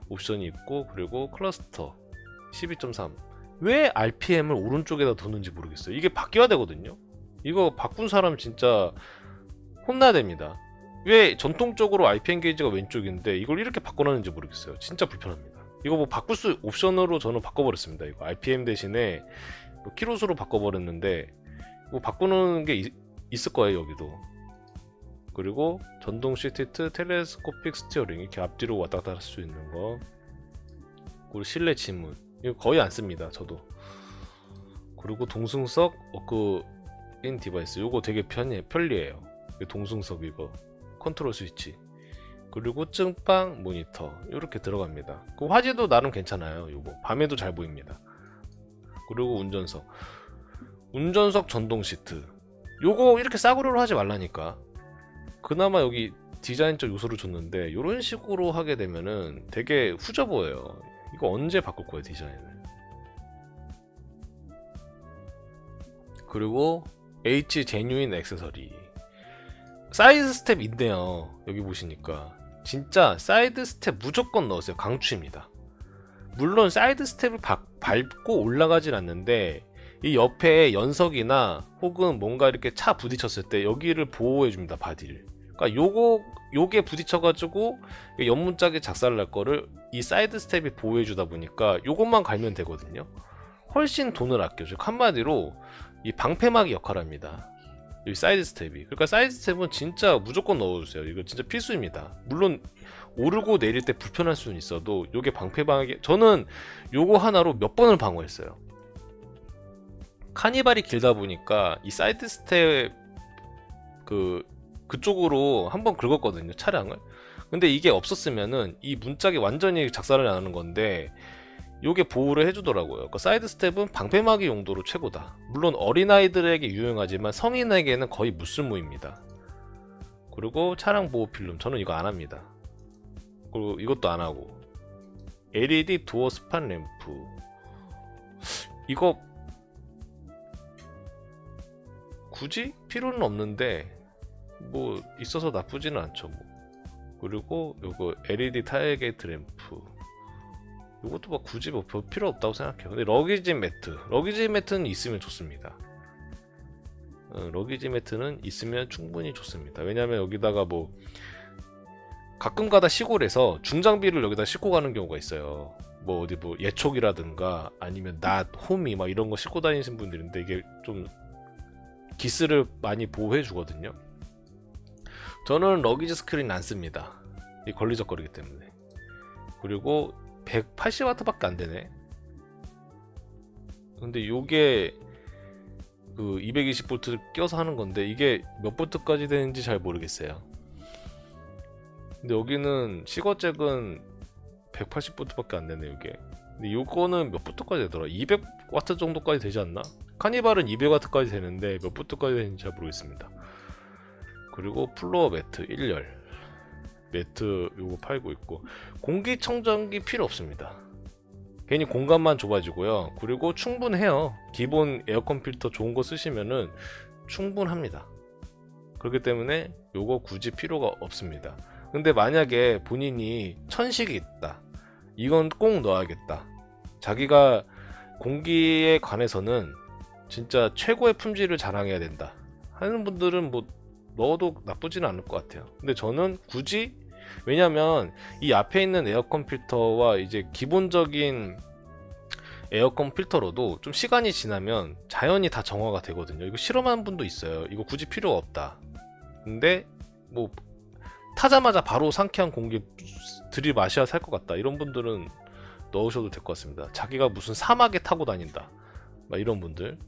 옵션이 있고, 그리고 클러스터 12.3. 왜 RPM을 오른쪽에다 두는지 모르겠어요. 이게 바뀌어야 되거든요. 이거 바꾼 사람 진짜 혼나야 됩니다. 왜 전통적으로 RPM 게이지가 왼쪽인데 이걸 이렇게 바꿔놨는지 모르겠어요. 진짜 불편합니다. 이거 뭐 바꿀 수 옵션으로 저는 바꿔버렸습니다. 이거 RPM 대신에 뭐 키로수로 바꿔버렸는데 뭐 바꾸는 게 있을 거예요 여기도. 그리고 전동 시트, 텔레스코픽 스티어링, 이렇게 앞뒤로 왔다 갔다 할 수 있는 거. 그리고 실내 지문 이거 거의 안 씁니다 저도. 그리고 동승석 워크인 디바이스 이거 되게 편리해요. 동승석 이거 컨트롤 스위치, 그리고 증빵 모니터 이렇게 들어갑니다. 그 화질도 나름 괜찮아요. 요거 밤에도 잘 보입니다. 그리고 운전석 전동 시트 요거 이렇게 싸구려로 하지 말라니까. 그나마 여기 디자인적 요소를 줬는데 이런 식으로 하게 되면은 되게 후져 보여요. 이거 언제 바꿀 거예요 디자인을. 그리고 H 제뉴인 액세서리 사이드 스텝 있네요. 여기 보시니까 진짜 사이드 스텝 무조건 넣으세요. 강추입니다. 물론 사이드 스텝을 밟고 올라가진 않는데 이 옆에 연석이나 혹은 뭔가 이렇게 차 부딪혔을 때 여기를 보호해 줍니다. 바디를. 그러니까 요게 부딪혀가지고 연문짝에 작살날 거를 이 사이드 스텝이 보호해 주다 보니까 요것만 갈면 되거든요. 훨씬 돈을 아껴줘. 한마디로 이 방패막이 역할을 합니다. 이 사이드 스텝이. 그러니까 사이드 스텝은 진짜 무조건 넣어주세요. 이거 진짜 필수입니다. 물론 오르고 내릴 때 불편할 수는 있어도 요게 방패막이, 저는 요거 하나로 몇 번을 방어했어요. 카니발이 길다 보니까 이 사이드 스텝 그쪽으로 한번 긁었거든요 차량을. 근데 이게 없었으면은 이 문짝이 완전히 작살을 나는 건데 요게 보호를 해주더라고요. 그러니까 사이드 스텝은 방패막이 용도로 최고다. 물론 어린아이들에게 유용하지만 성인에게는 거의 무쓸모입니다. 그리고 차량 보호 필름 저는 이거 안 합니다. 그리고 이것도 안 하고 LED 도어 스판 램프 이거 굳이 필요는 없는데 뭐 있어서 나쁘지는 않죠 뭐. 그리고 요거 LED 타일 게이트 램프 이것도 뭐 굳이 뭐 별 필요 없다고 생각해요. 근데 러기지 매트는 있으면 좋습니다. 러기지 매트는 있으면 충분히 좋습니다. 왜냐면 여기다가 뭐 가끔가다 시골에서 중장비를 여기다 싣고 가는 경우가 있어요. 뭐 어디 뭐 예촉이라든가 아니면 낫, 호미 막 이런 거 싣고 다니시는 분들인데 이게 좀 기스를 많이 보호해 주거든요. 저는 러기지 스크린 안 씁니다. 이 걸리적거리기 때문에. 그리고 180W 밖에 안 되네. 근데 요게 그 220V 껴서 하는 건데 이게 몇 볼트까지 되는지 잘 모르겠어요. 근데 여기는 시거잭은 180V 밖에 안 되네 이게. 근데 요거는 몇 볼트까지 되더라? 200W 정도까지 되지 않나? 카니발은 200W까지 되는데 몇 볼트까지 되는지 잘 모르겠습니다. 그리고 플로어 매트 1열 매트 요거 팔고 있고, 공기청정기 필요 없습니다. 괜히 공간만 좁아지고요. 그리고 충분해요. 기본 에어컨 필터 좋은 거 쓰시면은 충분합니다. 그렇기 때문에 요거 굳이 필요가 없습니다. 근데 만약에 본인이 천식이 있다, 이건 꼭 넣어야겠다, 자기가 공기에 관해서는 진짜 최고의 품질을 자랑해야 된다 하는 분들은 뭐 넣어도 나쁘지는 않을 것 같아요. 근데 저는 굳이, 왜냐면 이 앞에 있는 에어컨 필터와 이제 기본적인 에어컨 필터로도 좀 시간이 지나면 자연히 다 정화가 되거든요. 이거 실험한 분도 있어요. 이거 굳이 필요가 없다. 근데 뭐 타자마자 바로 상쾌한 공기 들이마셔야 살 것 같다, 이런 분들은 넣으셔도 될 것 같습니다. 자기가 무슨 사막에 타고 다닌다 막 이런 분들.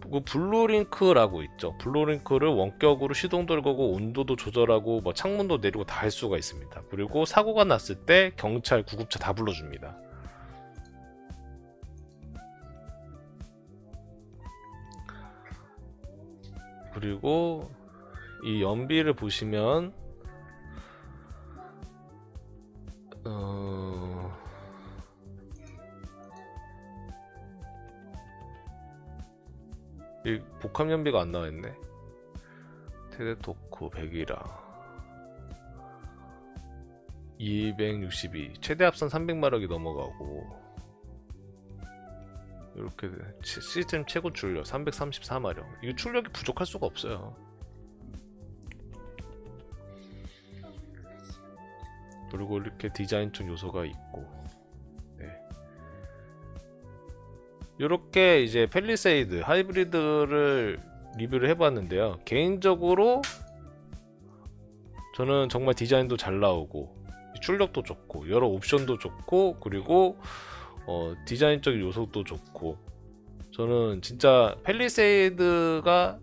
그 블루링크라고 있죠. 블루링크를 원격으로 시동도 걸고 온도도 조절하고 뭐 창문도 내리고 다 할 수가 있습니다. 그리고 사고가 났을 때 경찰, 구급차 다 불러줍니다. 그리고 이 연비를 보시면 이 복합 연비가 안 나와있네. 테레토크 100이라 262 최대 합선 300마력이 넘어가고, 이렇게 시스템 최고 출력 334마력. 이거 출력이 부족할 수가 없어요. 그리고 이렇게 디자인적 요소가 있고, 이렇게 이제 팰리세이드 하이브리드를 리뷰를 해봤는데요. 개인적으로 저는 정말 디자인도 잘 나오고 출력도 좋고 여러 옵션도 좋고, 그리고 디자인적인 요소도 좋고, 저는 진짜 팰리세이드가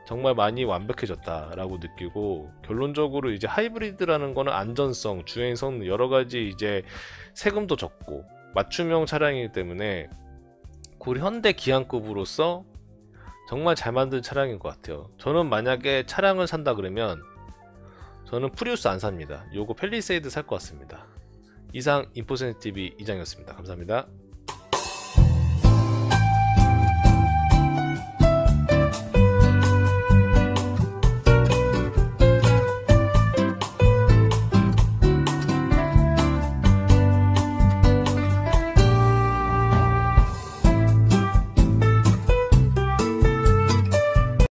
정말 많이 완벽해졌다라고 느끼고, 결론적으로 이제 하이브리드라는 거는 안전성, 주행성 여러가지 이제 세금도 적고 맞춤형 차량이기 때문에 우리 현대 기안급으로서 정말 잘 만든 차량인 것 같아요. 저는 만약에 차량을 산다 그러면 저는 프리우스 안 삽니다. 요거 팰리세이드 살 것 같습니다. 이상 인포센TV 이장이었습니다. 감사합니다.